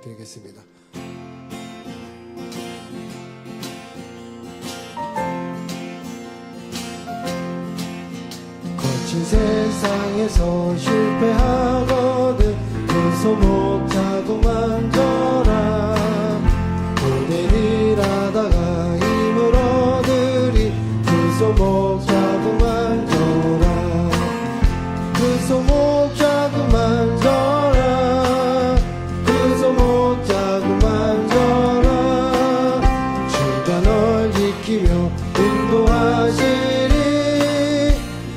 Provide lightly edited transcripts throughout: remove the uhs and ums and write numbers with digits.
부탁드리겠습니다. 거친 세상에서 실패하거든 그 소목 자꾸 만져라. 고된 일하다가 힘을 얻으리 그 소목 자꾸 만져라. 그 소목 자꾸 만져라. 그 소목 자꾸 만져라. 주가 널 지키며 인도하시리.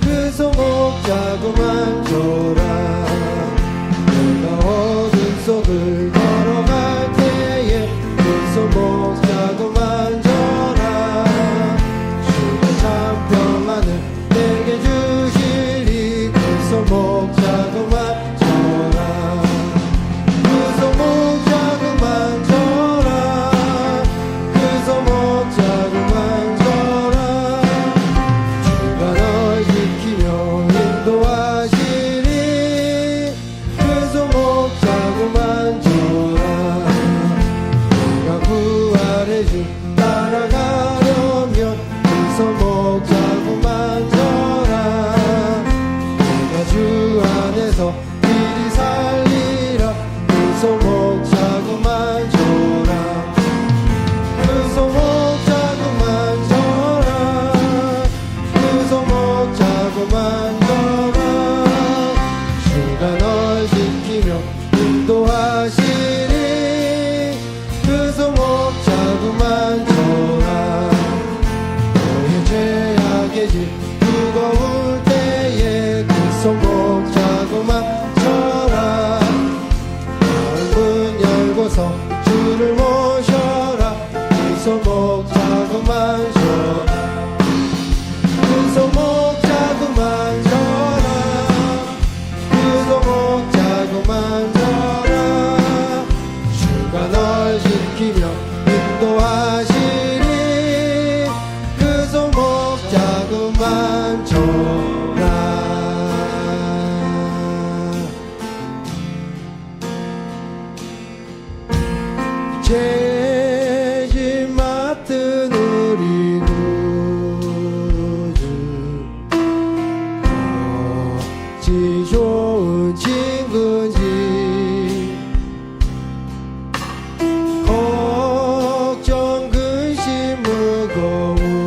그 소목 자꾸 만져라. 내가 어둠 속을 걸어갈 때에 그 소목 자꾸 만져라. 주가 참 평안을 내게 주시리. 그 소목 자꾸 만져라. 그 소목 자꾸 만져라. 그 소목 자꾸 만져라. 주가 널 지키며 인도하시리. 그 소목 자꾸 만져라. 내가 부활의 주 따라가려면 그 소목 자꾸 만져라. 내가 주 안에서 길이 살리라. 그 소목 자꾸 만져라. 그 소목 자꾸 만져라. 그 소목 자꾸 만져라. 주가 널 지키며 인도하시리. 그 소목 자꾸 만져라. 너의 죄악의 짐 무거울 때에 그 소목 자꾸 만져라. 마음 문 열고서 주를 모셔라. 그 소목 자꾸 만져라. 그 소목 자꾸 만져라. 그 소목 자꾸 만져라. 주가 널 지키며 인도하시리. 그 소목 자꾸 만져라. 죄짐 맡은 우리 구주 어찌 좋은 친구인지. 걱정 근심 무거운지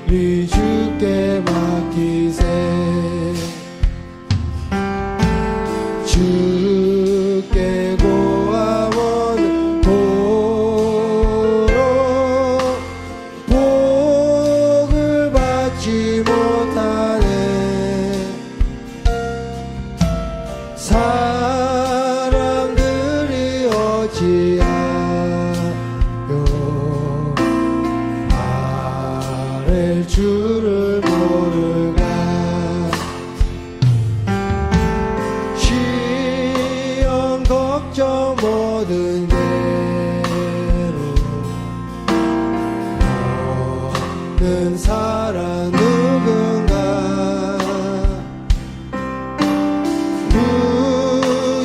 우리 주께 맡기세. 주께 고아원 보러 복을 받지 못하네. 사람들이 어찌하여 아랠 줄을 모르가. 시험 걱정 모든 대로 없는 사람 누군가.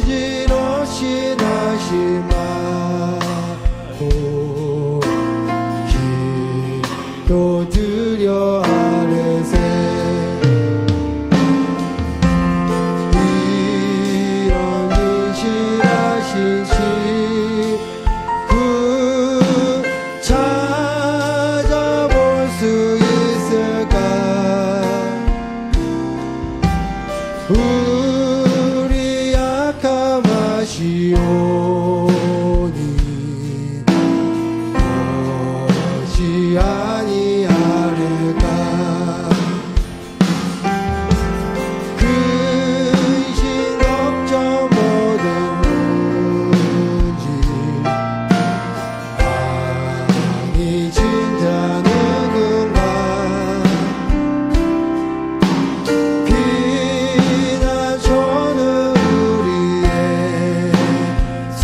부질없이 다시마고 기도 드려 아뢰세. 이런 진실하신 그 찾아볼 수 있을까. 우리 약함하시오니 어찌 아니하릴까. 근심 걱정 모든 문제 아니 진짜 누군가. 비난처는 우리의 수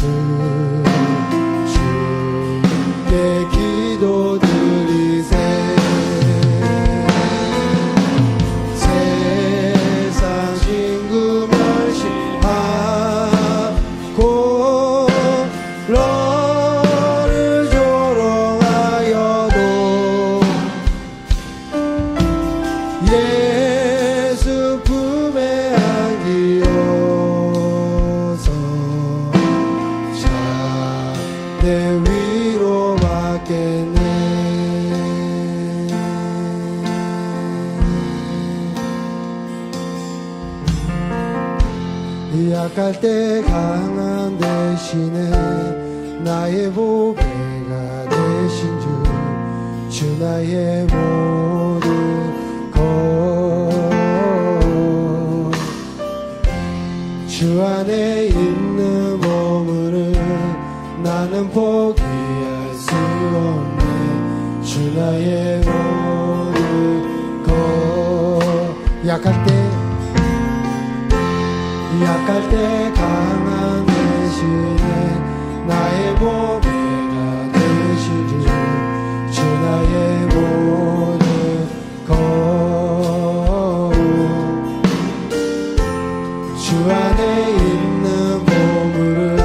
약할 때 강한 대신에 나의 보배가 되신 주 나의 모든 것 주 안에 있는 보물을 나는 포기할 수 없네 주 나의 모든 것 약할 때 강한 대신에 나의 보배가 되신 주 나의 모든 것 주 안에 있는 보물을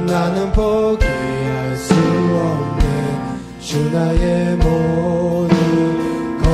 나는 포기할 수 없네 주 나의 모든 것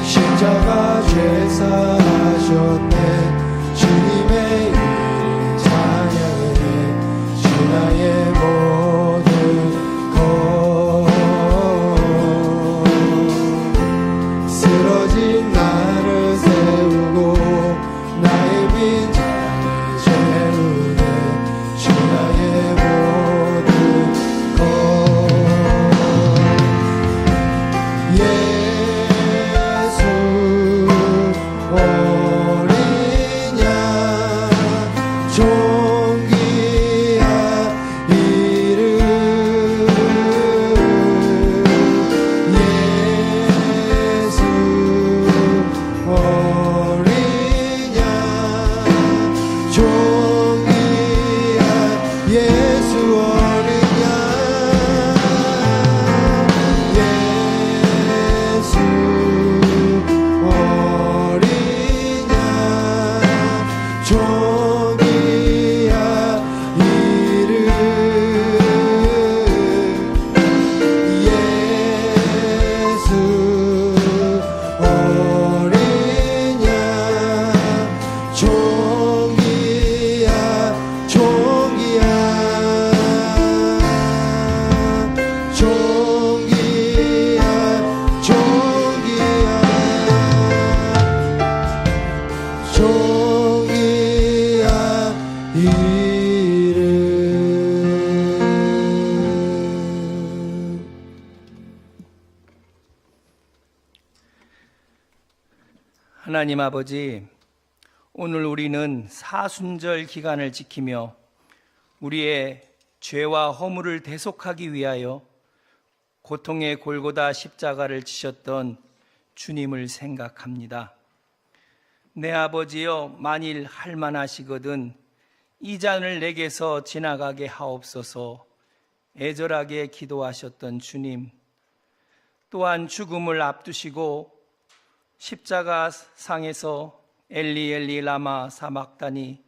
십자가 죄사하셨네 주님의 이름 찬양해 주 나의 모든 것 쓰러진 나를 세우고 나의 빈자를 채우네 주 나의 모든 것 하나님 아버지, 오늘 우리는 사순절 기간을 지키며 우리의 죄와 허물을 대속하기 위하여 고통의 골고다 십자가를 지셨던 주님을 생각합니다. 내 아버지여, 만일 할만하시거든 이 잔을 내게서 지나가게 하옵소서 애절하게 기도하셨던 주님, 또한 죽음을 앞두시고 십자가 상에서 엘리 엘리 라마 사박다니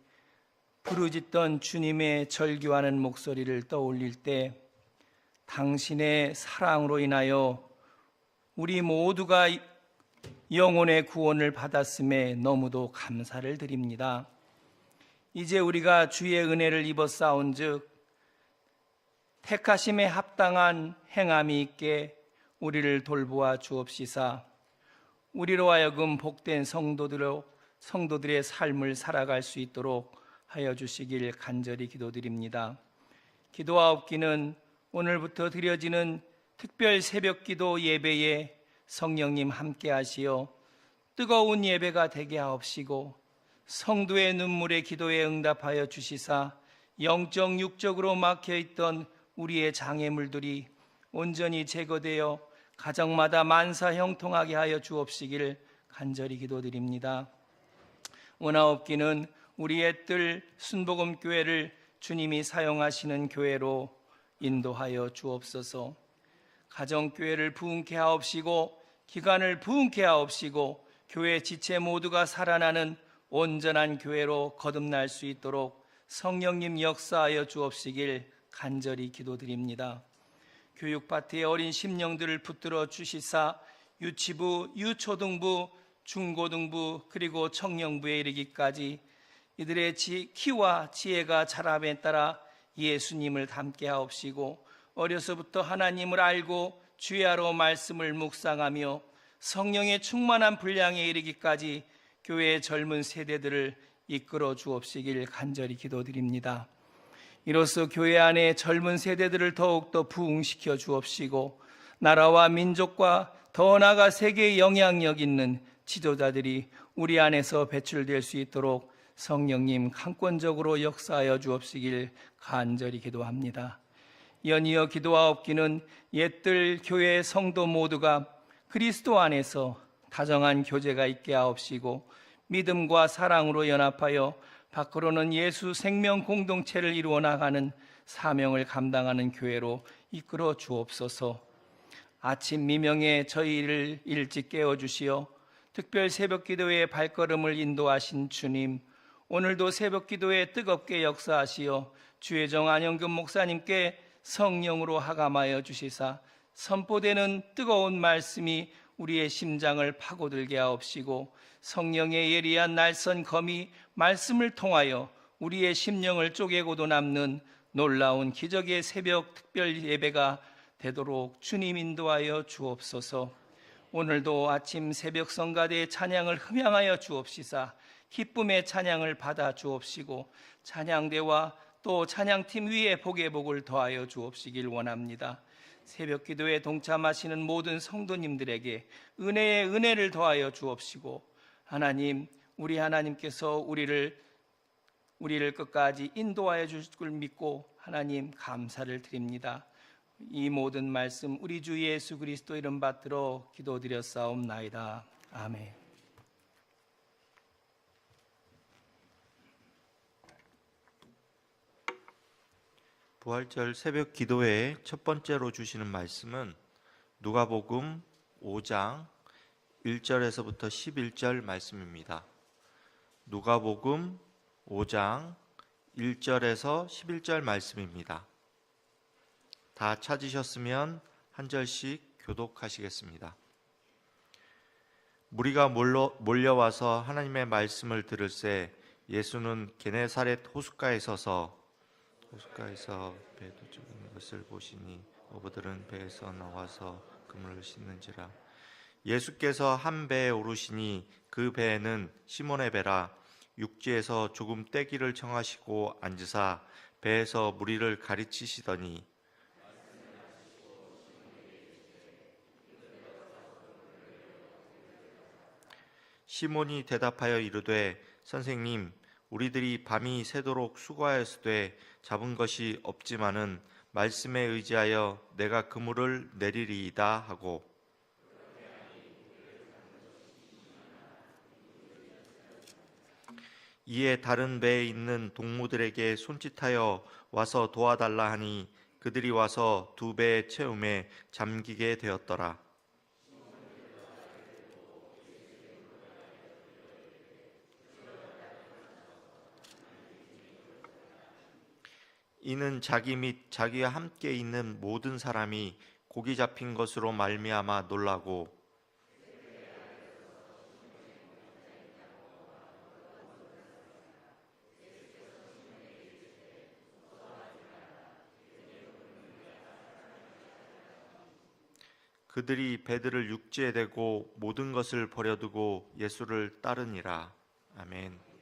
부르짖던 주님의 절규하는 목소리를 떠올릴 때 당신의 사랑으로 인하여 우리 모두가 영혼의 구원을 받았음에 너무도 감사를 드립니다. 이제 우리가 주의 은혜를 입었사온즉 택하심에 합당한 행함이 있게 우리를 돌보아 주옵시사 우리로 하여금 복된 성도들의 삶을 살아갈 수 있도록 하여 주시길 간절히 기도드립니다. 기도하옵기는 오늘부터 드려지는 특별 새벽기도 예배에 성령님 함께 하시어 뜨거운 예배가 되게 하옵시고 성도의 눈물의 기도에 응답하여 주시사 영적 육적으로 막혀있던 우리의 장애물들이 온전히 제거되어 가정마다 만사 형통하게 하여 주옵시길 간절히 기도드립니다. 원하옵기는 우리의 뜰 순복음교회를 주님이 사용하시는 교회로 인도하여 주옵소서. 가정교회를 부흥케 하옵시고 기관을 부흥케 하옵시고 교회 지체 모두가 살아나는 온전한 교회로 거듭날 수 있도록 성령님 역사하여 주옵시길 간절히 기도드립니다. 교육파트의 어린 심령들을 붙들어 주시사 유치부, 유초등부, 중고등부 그리고 청년부에 이르기까지 이들의 키와 지혜가 자람에 따라 예수님을 닮게 하옵시고 어려서부터 하나님을 알고 주야로 말씀을 묵상하며 성령의 충만한 분량에 이르기까지 교회의 젊은 세대들을 이끌어 주옵시길 간절히 기도드립니다. 이로써 교회 안에 젊은 세대들을 더욱더 부흥시켜 주옵시고 나라와 민족과 더 나아가 세계에 영향력 있는 지도자들이 우리 안에서 배출될 수 있도록 성령님 강권적으로 역사하여 주옵시길 간절히 기도합니다. 연이어 기도하옵기는 옛들 교회 성도 모두가 그리스도 안에서 다정한 교제가 있게 하옵시고 믿음과 사랑으로 연합하여 밖으로는 예수 생명 공동체를 이루어 나가는 사명을 감당하는 교회로 이끌어 주옵소서. 아침 미명에 저희를 일찍 깨워주시어 특별 새벽기도의 발걸음을 인도하신 주님, 오늘도 새벽기도에 뜨겁게 역사하시어 주혜정 안영금 목사님께 성령으로 하감하여 주시사 선포되는 뜨거운 말씀이 우리의 심장을 파고들게 하옵시고 성령의 예리한 날선 검이 말씀을 통하여 우리의 심령을 쪼개고도 남는 놀라운 기적의 새벽 특별 예배가 되도록 주님 인도하여 주옵소서. 오늘도 아침 새벽 성가대의 찬양을 흠양하여 주옵시사 기쁨의 찬양을 받아 주옵시고 찬양대와 또 찬양팀 위에 복의 복을 더하여 주옵시길 원합니다. 새벽 기도에 동참하시는 모든 성도님들에게 은혜의 은혜를 더하여 주옵시고 하나님, 우리 하나님께서 우리를 끝까지 인도하여 주실 줄 믿고 하나님 감사를 드립니다. 이 모든 말씀 우리 주 예수 그리스도 이름 받들어 기도드렸사옵나이다. 아멘. 부활절 새벽 기도회의 첫 번째로 주시는 말씀은 누가복음 5장 1절에서부터 11절 말씀입니다. 누가복음 5장 1절에서 11절 말씀입니다. 다 찾으셨으면 한 절씩 교독하시겠습니다. 무리가 몰려와서 하나님의 말씀을 들을새 예수는 게네사렛 호숫가에 서서 배도 적은 것을 보시니 어부들은 배에서 나와서 그물을 씻는지라. 예수께서 한 배에 오르시니 그 배에는 시몬의 배라. 육지에서 조금 떼기를 청하시고 앉으사 배에서 무리를 가르치시더니 시몬이 대답하여 이르되 선생님, 우리들이 밤이 새도록 수고하였으되 잡은 것이 없지만은 말씀에 의지하여 내가 그물을 내리리이다 하고 이에 다른 배에 있는 동무들에게 손짓하여 와서 도와달라 하니 그들이 와서 두 배의 채움에 잠기게 되었더라. 이는 자기 및 자기와 함께 있는 모든 사람이 고기 잡힌 것으로 말미암아 놀라고 그들이 배들을 육지에 대고 모든 것을 버려두고 예수를 따르니라. 아멘.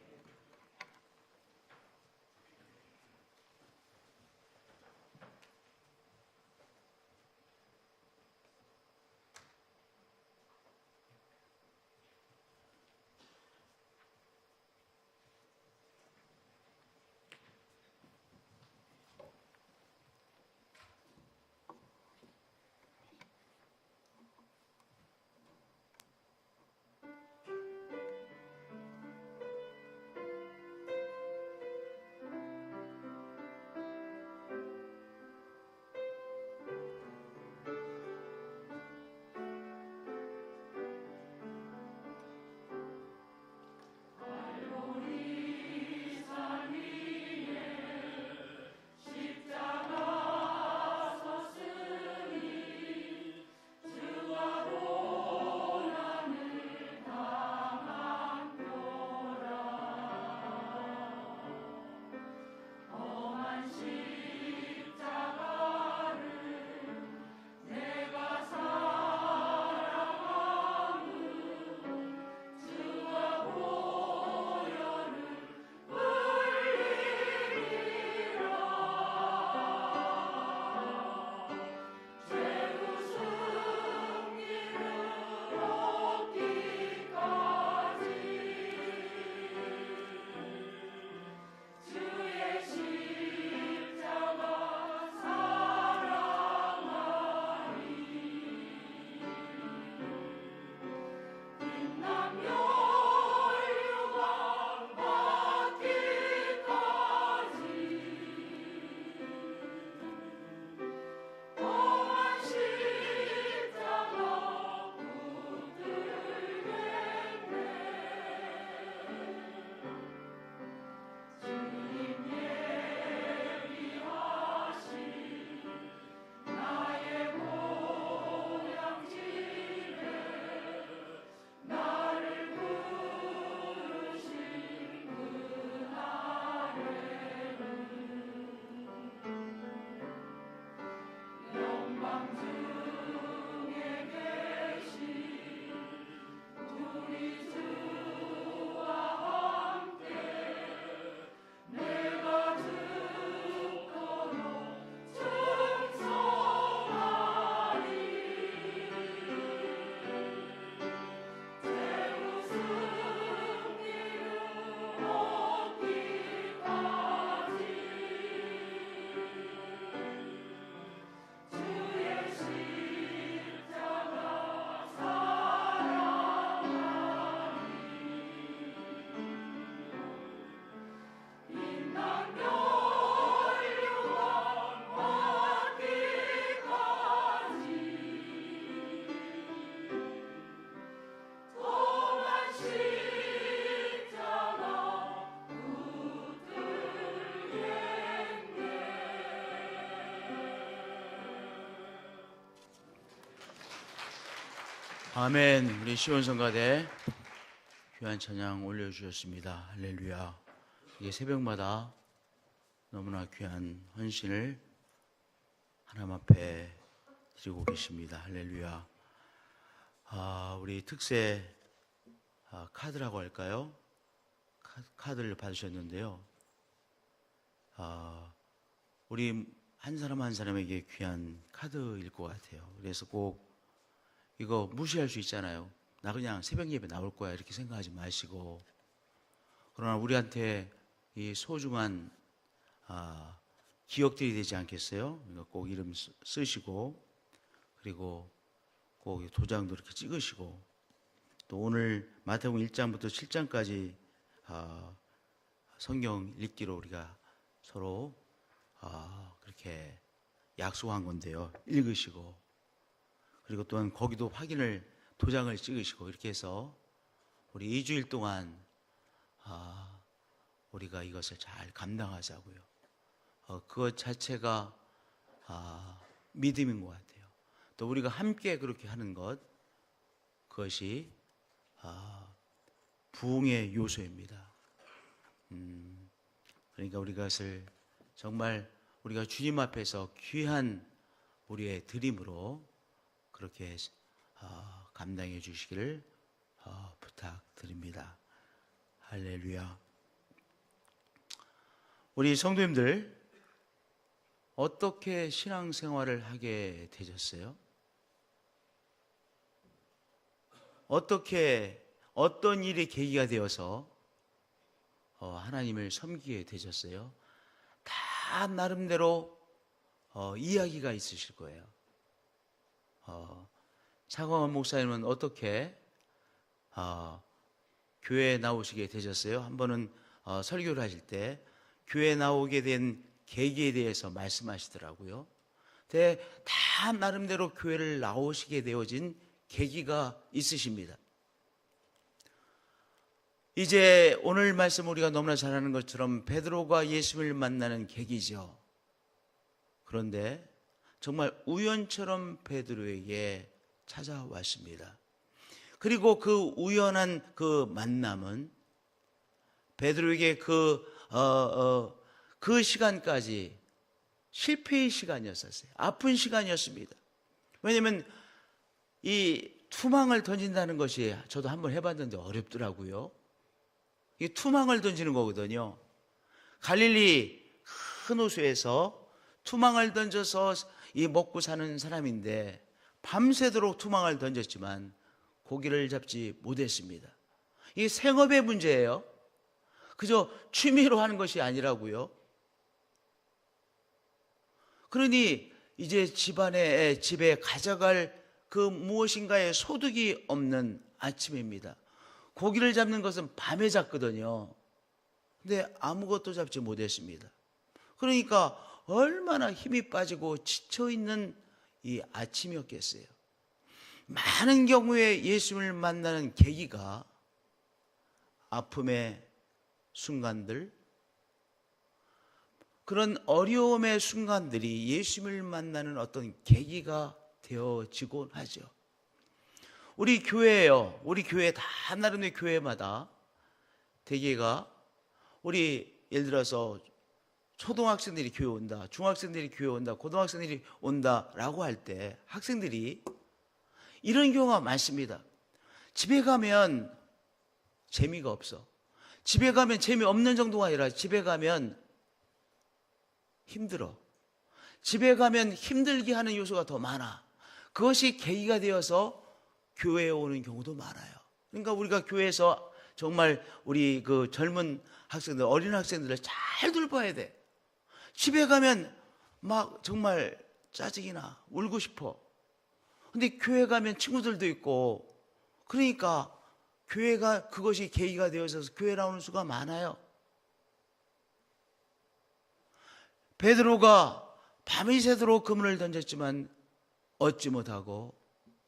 아멘. 우리 시온성가대 귀한 찬양 올려주셨습니다. 할렐루야. 이게 새벽마다 너무나 귀한 헌신을 하나님 앞에 드리고 계십니다. 할렐루야. 우리 특세 카드라고 할까요? 카드를 받으셨는데요. 우리 한 사람 한 사람에게 귀한 카드일 것 같아요. 그래서 꼭 이거 무시할 수 있잖아요. 나 그냥 새벽 예배 나올 거야 이렇게 생각하지 마시고, 그러나 우리한테 이 소중한 기억들이 되지 않겠어요? 그러니까 꼭 이름 쓰시고, 그리고 꼭 도장도 이렇게 찍으시고, 또 오늘 마태복음 1장부터 7장까지 성경 읽기로 우리가 서로 그렇게 약속한 건데요. 읽으시고, 그리고 또한 거기도 확인을 도장을 찍으시고, 이렇게 해서 우리 2주일 동안 우리가 이것을 잘 감당하자고요. 그것 자체가 믿음인 것 같아요. 또 우리가 함께 그렇게 하는 것, 그것이 부흥의 요소입니다. 그러니까 우리가 그것을 정말 우리가 주님 앞에서 귀한 우리의 드림으로 그렇게 감당해 주시기를 부탁드립니다. 할렐루야. 우리 성도님들 어떻게 신앙생활을 하게 되셨어요? 어떤 일이 계기가 되어서 하나님을 섬기게 되셨어요? 다 나름대로 이야기가 있으실 거예요. 차광원 목사님은 어떻게 교회에 나오시게 되셨어요? 한 번은 설교를 하실 때 교회에 나오게 된 계기에 대해서 말씀하시더라고요. 근데 다 나름대로 교회를 나오시게 되어진 계기가 있으십니다. 이제 오늘 말씀 우리가 너무나 잘 아는 것처럼 베드로가 예수님을 만나는 계기죠. 그런데 정말 우연처럼 베드로에게 찾아왔습니다. 그리고 그 우연한 그 만남은 베드로에게 그 시간까지 실패의 시간이었어요. 아픈 시간이었습니다. 왜냐하면 이 투망을 던진다는 것이 저도 한번 해봤는데 어렵더라고요. 이 투망을 던지는 거거든요. 갈릴리 큰 호수에서 투망을 던져서 이 먹고 사는 사람인데 밤새도록 투망을 던졌지만 고기를 잡지 못했습니다. 이게 생업의 문제예요. 그저 취미로 하는 것이 아니라고요. 그러니 이제 집에 가져갈 그 무엇인가의 소득이 없는 아침입니다. 고기를 잡는 것은 밤에 잡거든요. 근데 아무것도 잡지 못했습니다. 그러니까 얼마나 힘이 빠지고 지쳐있는 이 아침이었겠어요. 많은 경우에 예수님을 만나는 계기가 아픔의 순간들, 그런 어려움의 순간들이 예수님을 만나는 어떤 계기가 되어지곤 하죠. 우리 교회예요. 우리 교회 다 나름의 교회마다 대개가 우리 예를 들어서 초등학생들이 교회 온다, 중학생들이 교회 온다, 고등학생들이 온다라고 할 때 학생들이 이런 경우가 많습니다. 집에 가면 재미가 없어. 집에 가면 재미없는 정도가 아니라 집에 가면 힘들어. 집에 가면 힘들게 하는 요소가 더 많아. 그것이 계기가 되어서 교회에 오는 경우도 많아요. 그러니까 우리가 교회에서 정말 우리 그 젊은 학생들, 어린 학생들을 잘 돌봐야 돼. 집에 가면 막 정말 짜증이 나, 울고 싶어. 근데 교회 가면 친구들도 있고, 그러니까 교회가 그것이 계기가 되어서 교회 나오는 수가 많아요. 베드로가 밤이 새도록 그물을 던졌지만 얻지 못하고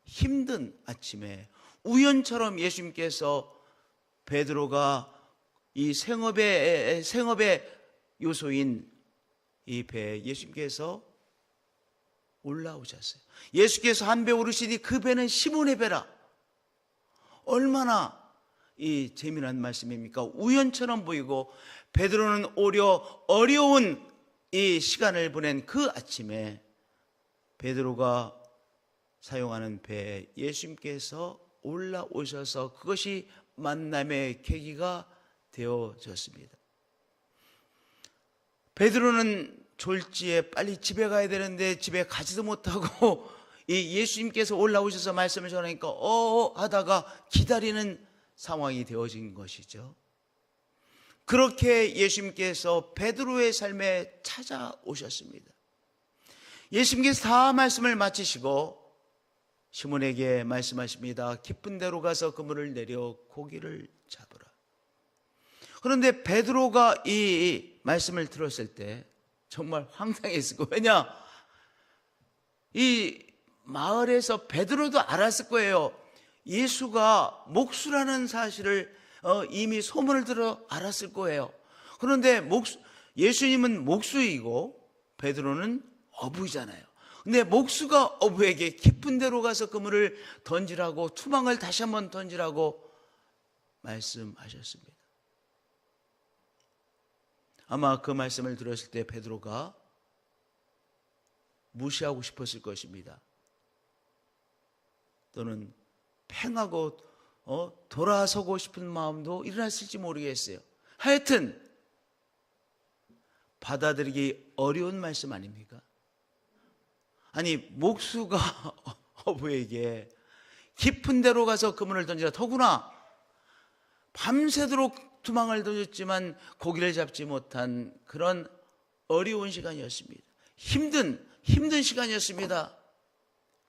힘든 아침에 우연처럼 예수님께서 베드로가 이 생업의 요소인 이 배에 예수님께서 올라오셨어요. 예수께서 한 배 오르시니 그 배는 시몬의 배라. 얼마나 이 재미난 말씀입니까? 우연처럼 보이고 베드로는 오히려 어려운 이 시간을 보낸 그 아침에 베드로가 사용하는 배에 예수님께서 올라오셔서 그것이 만남의 계기가 되어졌습니다. 베드로는 졸지에 빨리 집에 가야 되는데 집에 가지도 못하고 이 예수님께서 올라오셔서 말씀을 전하니까 하다가 기다리는 상황이 되어진 것이죠. 그렇게 예수님께서 베드로의 삶에 찾아오셨습니다. 예수님께서 다 말씀을 마치시고 시몬에게 말씀하십니다. 깊은 데로 가서 그물을 내려 고기를 잡으라. 그런데 베드로가 이 말씀을 들었을 때 정말 황당했을 거예요. 왜냐? 이 마을에서 베드로도 알았을 거예요. 예수가 목수라는 사실을 이미 소문을 들어 알았을 거예요. 그런데 예수님은 목수이고 베드로는 어부잖아요. 근데 목수가 어부에게 깊은 데로 가서 그물을 던지라고, 투망을 다시 한번 던지라고 말씀하셨습니다. 아마 그 말씀을 들었을 때 베드로가 무시하고 싶었을 것입니다. 또는 팽하고 돌아서고 싶은 마음도 일어났을지 모르겠어요. 하여튼 받아들이기 어려운 말씀 아닙니까? 아니, 목수가 어부에게 깊은 데로 가서 그물을 던지라. 더구나 밤새도록 투망을 던졌지만 고기를 잡지 못한 그런 어려운 시간이었습니다. 힘든 시간이었습니다.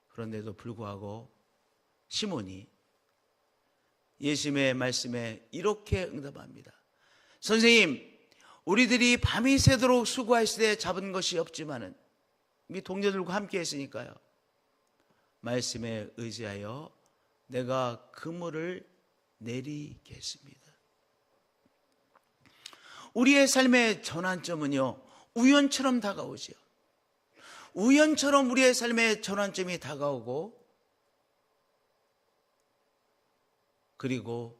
그런데도 불구하고 시몬이 예수님의 말씀에 이렇게 응답합니다. 선생님, 우리들이 밤이 새도록 수고했을 때 잡은 것이 없지만은 이 동료들과 함께 했으니까요. 말씀에 의지하여 내가 그물을 내리겠습니다. 우리의 삶의 전환점은요, 우연처럼 다가오죠. 우연처럼 우리의 삶의 전환점이 다가오고, 그리고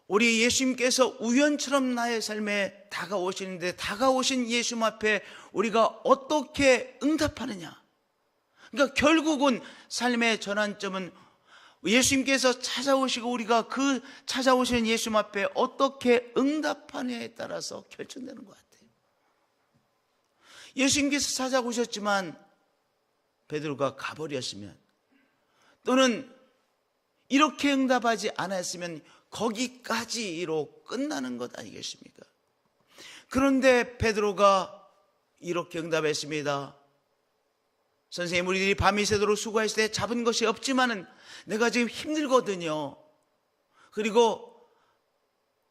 우리 예수님께서 우연처럼 나의 삶에 다가오시는데, 다가오신 예수님 앞에 우리가 어떻게 응답하느냐. 그러니까 결국은 삶의 전환점은 예수님께서 찾아오시고 우리가 그 찾아오시는 예수님 앞에 어떻게 응답하느냐에 따라서 결정되는 것 같아요. 예수님께서 찾아오셨지만 베드로가 가버렸으면, 또는 이렇게 응답하지 않았으면 거기까지로 끝나는 것 아니겠습니까? 그런데 베드로가 이렇게 응답했습니다. 선생님, 우리들이 밤이 새도록 수고했을 때 잡은 것이 없지만은 내가 지금 힘들거든요. 그리고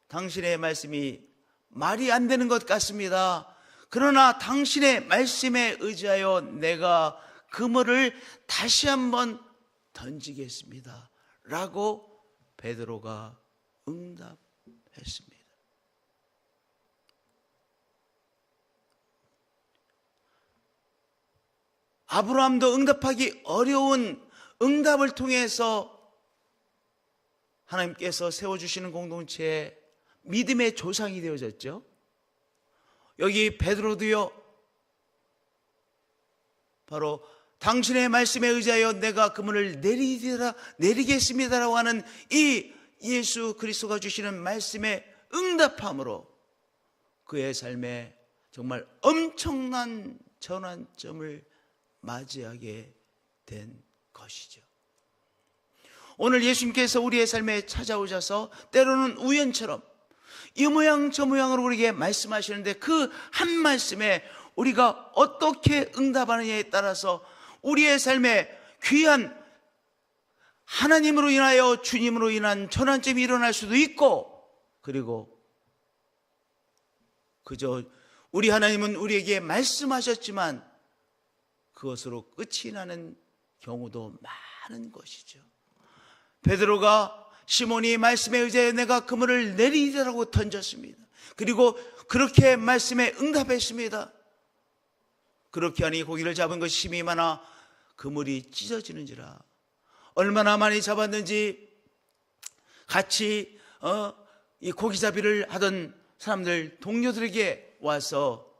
당신의 말씀이 말이 안 되는 것 같습니다. 그러나 당신의 말씀에 의지하여 내가 그물을 다시 한번 던지겠습니다. 라고 베드로가 응답했습니다. 아브라함도 응답하기 어려운 응답을 통해서 하나님께서 세워주시는 공동체의 믿음의 조상이 되어졌죠. 여기 베드로도요, 바로 당신의 말씀에 의지하여 내가 그물을 내리겠습니다라고 하는 이 예수 그리스도가 주시는 말씀에 응답함으로 그의 삶에 정말 엄청난 전환점을 맞이하게 된 것이죠. 오늘 예수님께서 우리의 삶에 찾아오셔서 때로는 우연처럼 이 모양 저 모양으로 우리에게 말씀하시는데, 그 한 말씀에 우리가 어떻게 응답하느냐에 따라서 우리의 삶에 귀한 하나님으로 인하여 주님으로 인한 전환점이 일어날 수도 있고, 그리고 그저 우리 하나님은 우리에게 말씀하셨지만 그것으로 끝이 나는 경우도 많은 것이죠. 베드로가 시몬이 말씀에 의지하여 내가 그물을 내리리라고 던졌습니다. 그리고 그렇게 말씀에 응답했습니다. 그렇게 하니 고기를 잡은 것이 힘이 많아 그물이 찢어지는지라. 얼마나 많이 잡았는지 같이 이 고기잡이를 하던 사람들, 동료들에게 와서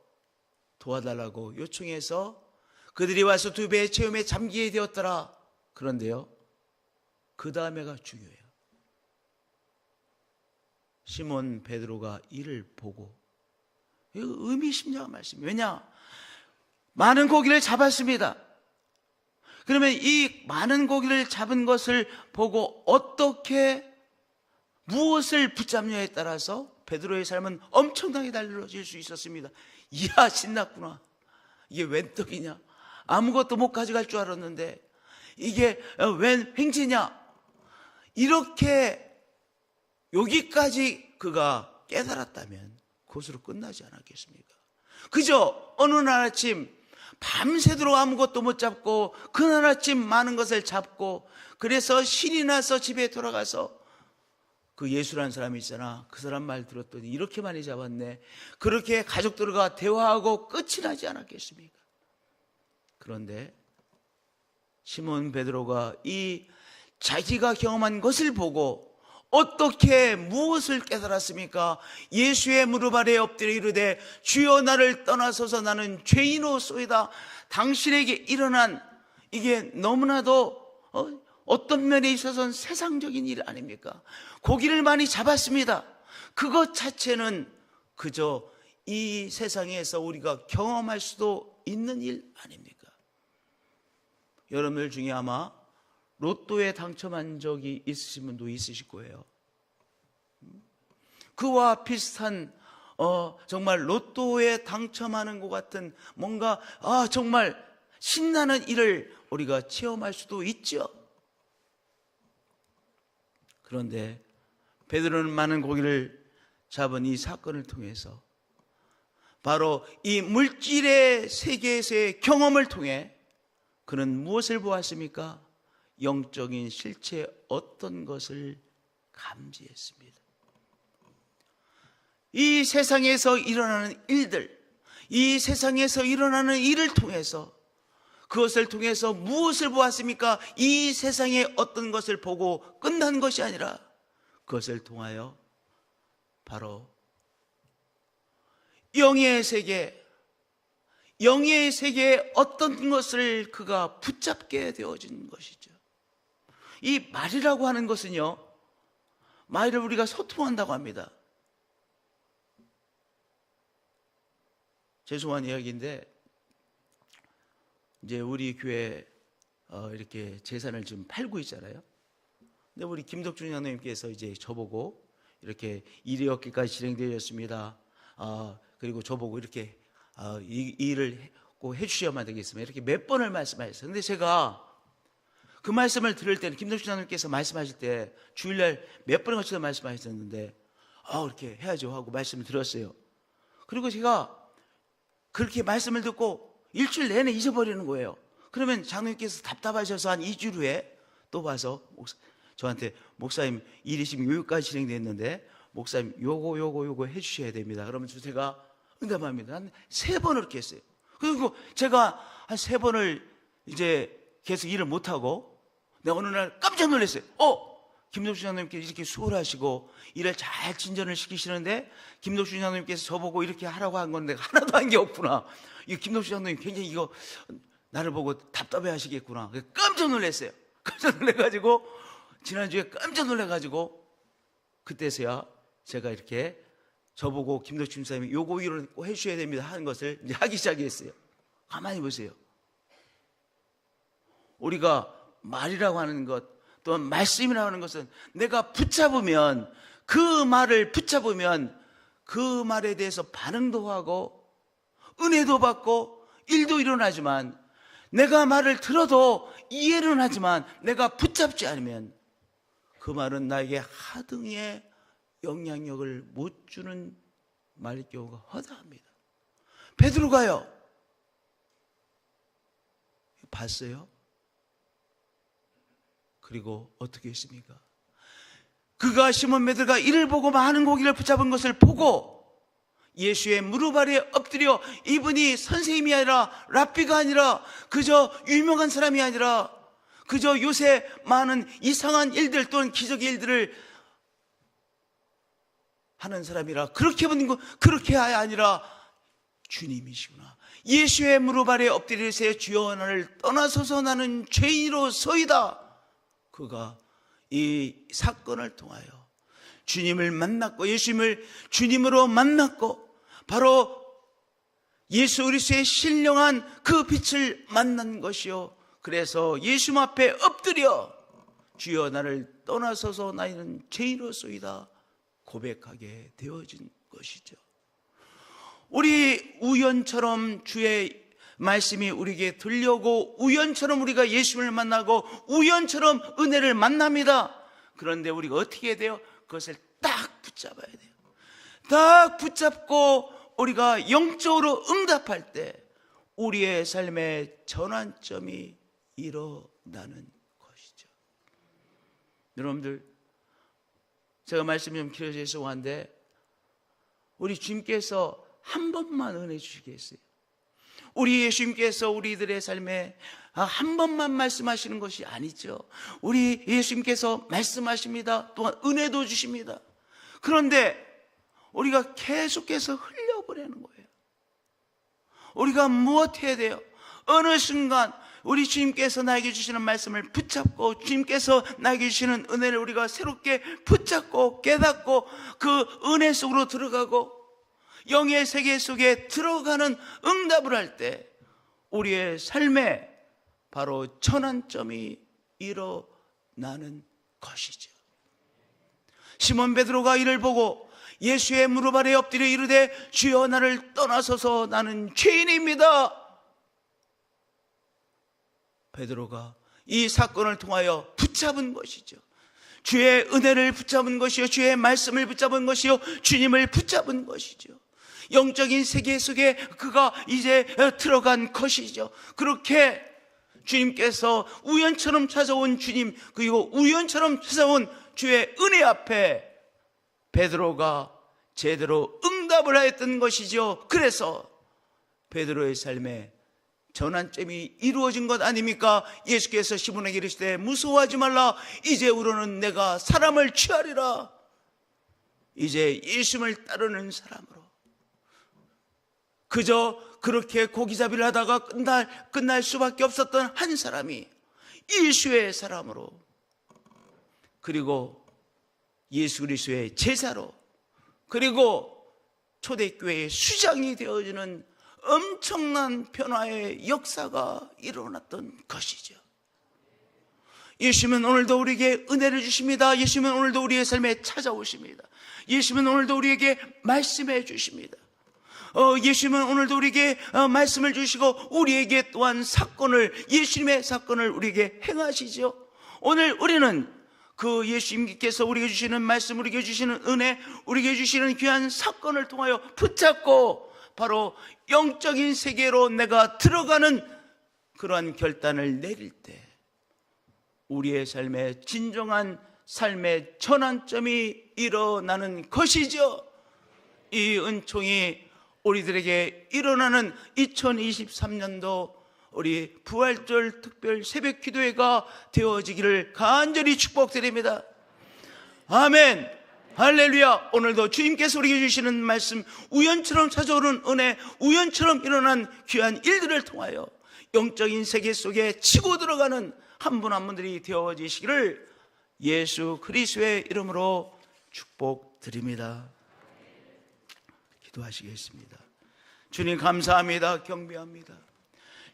도와달라고 요청해서 그들이 와서 2배의 체험에 잠기게 되었더라. 그런데요, 그 다음에가 중요해요. 시몬 베드로가 이를 보고, 이거 의미심장한 말씀이에요. 왜냐? 많은 고기를 잡았습니다. 그러면 이 많은 고기를 잡은 것을 보고 어떻게 무엇을 붙잡느냐에 따라서 베드로의 삶은 엄청나게 달라질 수 있었습니다. 이야, 신났구나. 이게 웬 떡이냐? 아무것도 못 가져갈 줄 알았는데 이게 웬 횡재냐? 이렇게 여기까지 그가 깨달았다면 그것으로 끝나지 않았겠습니까? 그저 어느 날 아침 밤새도록 아무것도 못 잡고 그날 아침 많은 것을 잡고, 그래서 신이 나서 집에 돌아가서 그 예수라는 사람이 있잖아, 그 사람 말 들었더니 이렇게 많이 잡았네. 그렇게 가족들과 대화하고 끝이 나지 않았겠습니까? 그런데 시몬 베드로가 이 자기가 경험한 것을 보고 어떻게 무엇을 깨달았습니까? 예수의 무릎 아래 엎드려 이르되 주여 나를 떠나소서 나는 죄인이소이다. 당신에게 일어난 이게 너무나도 어떤 면에 있어서는 세상적인 일 아닙니까? 고기를 많이 잡았습니다. 그것 자체는 그저 이 세상에서 우리가 경험할 수도 있는 일 아닙니까? 여러분들 중에 아마 로또에 당첨한 적이 있으신 분도 있으실 거예요. 그와 비슷한 정말 로또에 당첨하는 것 같은 뭔가 정말 신나는 일을 우리가 체험할 수도 있죠. 그런데 베드로는 많은 고기를 잡은 이 사건을 통해서 바로 이 물질의 세계에서의 경험을 통해 그는 무엇을 보았습니까? 영적인 실체 어떤 것을 감지했습니다. 이 세상에서 일어나는 일들, 이 세상에서 일어나는 일을 통해서, 그것을 통해서 무엇을 보았습니까? 이 세상에 어떤 것을 보고 끝난 것이 아니라 그것을 통하여 바로 영의 세계, 영의 세계에 어떤 것을 그가 붙잡게 되어진 것이죠. 이 말이라고 하는 것은요, 말을 우리가 소통한다고 합니다. 죄송한 이야기인데, 이제 우리 교회 이렇게 재산을 지금 팔고 있잖아요. 근데 우리 김덕준 장로님께서 이제 저보고 이렇게 일이 없기까지 진행되었습니다. 그리고 저보고 이렇게 이 일을 꼭 해주셔야만 되겠습니다. 이렇게 몇 번을 말씀하셨어요. 근데 제가 그 말씀을 들을 때는 김덕준 장로님께서 말씀하실 때 주일날 몇 번을 거쳐서 말씀하셨는데 이렇게 해야죠 하고 말씀을 들었어요. 그리고 제가 그렇게 말씀을 듣고 일주일 내내 잊어버리는 거예요. 그러면 장로님께서 답답하셔서 한 2주일 후에 또 와서 저한테 목사님 일이 지금 여기까지 진행됐는데 목사님 요거 해주셔야 됩니다. 그러면서 제가 응답합니다. 한 3번을 이렇게 했어요. 그리고 제가 한 3번을 이제 계속 일을 못하고 내가 어느 날 깜짝 놀랐어요. 김덕준 장로님께서 이렇게 수월하시고 일을 잘 진전을 시키시는데 김덕준 장로님께서 저보고 이렇게 하라고 한 건데 하나도 한 게 없구나. 이 김덕준 장로님 굉장히 이거 나를 보고 답답해 하시겠구나. 깜짝 놀랐어요. 깜짝 놀래가지고 지난주에 깜짝 놀래가지고 그때서야 제가 이렇게 저보고 김덕준 목사님이 요거 이런 거 해주셔야 됩니다 하는 것을 이제 하기 시작했어요. 가만히 보세요. 우리가 말이라고 하는 것 또는 말씀이라고 하는 것은 내가 붙잡으면 그 말을 붙잡으면 그 말에 대해서 반응도 하고 은혜도 받고 일도 일어나지만 내가 말을 들어도 이해는 하지만 내가 붙잡지 않으면 그 말은 나에게 하등의 영향력을 못 주는 말일 경우가 허다합니다. 베드로가요 봤어요? 그리고 어떻게 했습니까? 그가 시몬 베드로가 이를 보고 많은 고기를 붙잡은 것을 보고 예수의 무릎 아래 엎드려 이분이 선생님이 아니라 랍비가 아니라 그저 유명한 사람이 아니라 그저 요새 많은 이상한 일들 또는 기적의 일들을 하는 사람이라 그렇게 보는 거 그렇게 아니라 주님이시구나. 예수의 무릎 아래 엎드리세 주여 나를 떠나소서 나는 죄인으로서이다. 그가 이 사건을 통하여 주님을 만났고 예수님을 주님으로 만났고 바로 예수 그리스도의 신령한 그 빛을 만난 것이요. 그래서 예수 앞에 엎드려 주여 나를 떠나소서 나는 죄인으로서이다 고백하게 되어진 것이죠. 우리 우연처럼 주의 말씀이 우리에게 들려오고 우연처럼 우리가 예수를 만나고 우연처럼 은혜를 만납니다. 그런데 우리가 어떻게 해야 돼요? 그것을 딱 붙잡아야 돼요. 딱 붙잡고 우리가 영적으로 응답할 때 우리의 삶의 전환점이 일어나는 것이죠. 여러분들, 제가 말씀이 좀 길어져 죄송한데 우리 주님께서 한 번만 은혜 주시겠어요? 우리 예수님께서 우리들의 삶에 한 번만 말씀하시는 것이 아니죠. 우리 예수님께서 말씀하십니다. 또한 은혜도 주십니다. 그런데 우리가 계속해서 흘려보내는 거예요. 우리가 무엇해야 돼요? 어느 순간 우리 주님께서 나에게 주시는 말씀을 붙잡고 주님께서 나에게 주시는 은혜를 우리가 새롭게 붙잡고 깨닫고 그 은혜 속으로 들어가고 영의 세계 속에 들어가는 응답을 할 때 우리의 삶에 바로 전환점이 일어나는 것이죠. 시몬 베드로가 이를 보고 예수의 무릎 아래 엎드려 이르되 주여 나를 떠나소서 나는 죄인입니다. 베드로가 이 사건을 통하여 붙잡은 것이죠. 주의 은혜를 붙잡은 것이요, 주의 말씀을 붙잡은 것이요, 주님을 붙잡은 것이죠. 영적인 세계 속에 그가 이제 들어간 것이죠. 그렇게 주님께서 우연처럼 찾아온 주님, 그리고 우연처럼 찾아온 주의 은혜 앞에 베드로가 제대로 응답을 하였던 것이죠. 그래서 베드로의 삶에 전환점이 이루어진 것 아닙니까? 예수께서 시몬에게 이르시되 무서워하지 말라. 이제후로는 내가 사람을 취하리라. 이제 예수님을 따르는 사람으로 그저 그렇게 고기잡이를 하다가 끝날 수밖에 없었던 한 사람이 예수의 사람으로, 그리고 예수 그리스도의 제자로, 그리고 초대교회의 수장이 되어지는 엄청난 변화의 역사가 일어났던 것이죠. 예수님은 오늘도 우리에게 은혜를 주십니다. 예수님은 오늘도 우리의 삶에 찾아오십니다. 예수님은 오늘도 우리에게 말씀해 주십니다. 예수님은 오늘도 우리에게 말씀을 주시고 우리에게 또한 예수님의 사건을 우리에게 행하시죠. 오늘 우리는 그 예수님께서 우리에게 주시는 말씀, 우리에게 주시는 은혜, 우리에게 주시는 귀한 사건을 통하여 붙잡고 바로 영적인 세계로 내가 들어가는 그러한 결단을 내릴 때 우리의 삶에 진정한 삶의 전환점이 일어나는 것이죠. 이 은총이 우리들에게 일어나는 2023년도 우리 부활절 특별 새벽 기도회가 되어지기를 간절히 축복드립니다. 아멘. 할렐루야. 오늘도 주님께서 우리에게 주시는 말씀, 우연처럼 찾아오는 은혜, 우연처럼 일어난 귀한 일들을 통하여 영적인 세계 속에 치고 들어가는 한 분 한 분들이 되어지시기를 예수 그리스도의 이름으로 축복드립니다. 기도하시겠습니다. 주님 감사합니다. 경배합니다.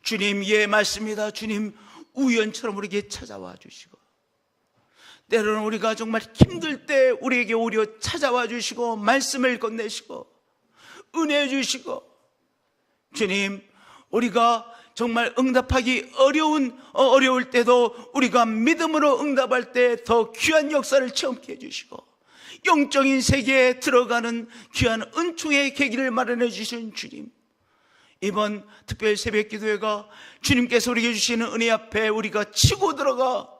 주님, 예 맞습니다. 주님 우연처럼 우리에게 찾아와 주시고 때로는 우리가 정말 힘들 때 우리에게 오히려 찾아와 주시고 말씀을 건네시고 은혜 주시고, 주님 우리가 정말 응답하기 어려울 때도 우리가 믿음으로 응답할 때 더 귀한 역사를 체험케 해주시고 영적인 세계에 들어가는 귀한 은총의 계기를 마련해 주신 주님, 이번 특별 새벽 기도회가 주님께서 우리에게 주시는 은혜 앞에 우리가 치고 들어가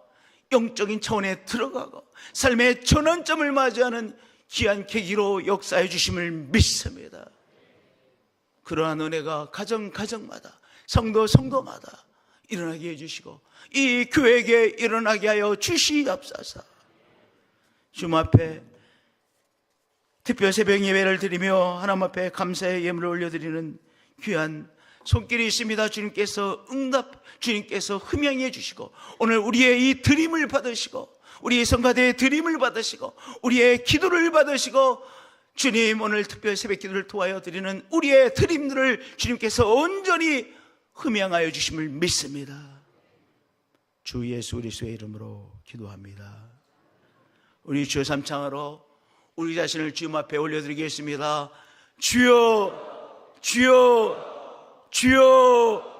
영적인 차원에 들어가고 삶의 전환점을 맞이하는 귀한 계기로 역사해 주심을 믿습니다. 그러한 은혜가 가정마다, 성도마다 일어나게 해주시고 이 교회에게 일어나게 하여 주시옵소서. 주님 앞에 특별 새벽 예배를 드리며 하나님 앞에 감사의 예물을 올려드리는 귀한 손길이 있습니다. 주님께서 흠양해 주시고 오늘 우리의 이 드림을 받으시고 우리의 성가대의 드림을 받으시고 우리의 기도를 받으시고 주님 오늘 특별 새벽 기도를 통하여 드리는 우리의 드림들을 주님께서 온전히 흠양하여 주심을 믿습니다. 주 예수 그리스도의 이름으로 기도합니다. 우리 주여 삼창으로 우리 자신을 주님 앞에 올려드리겠습니다. 주여 주여 주여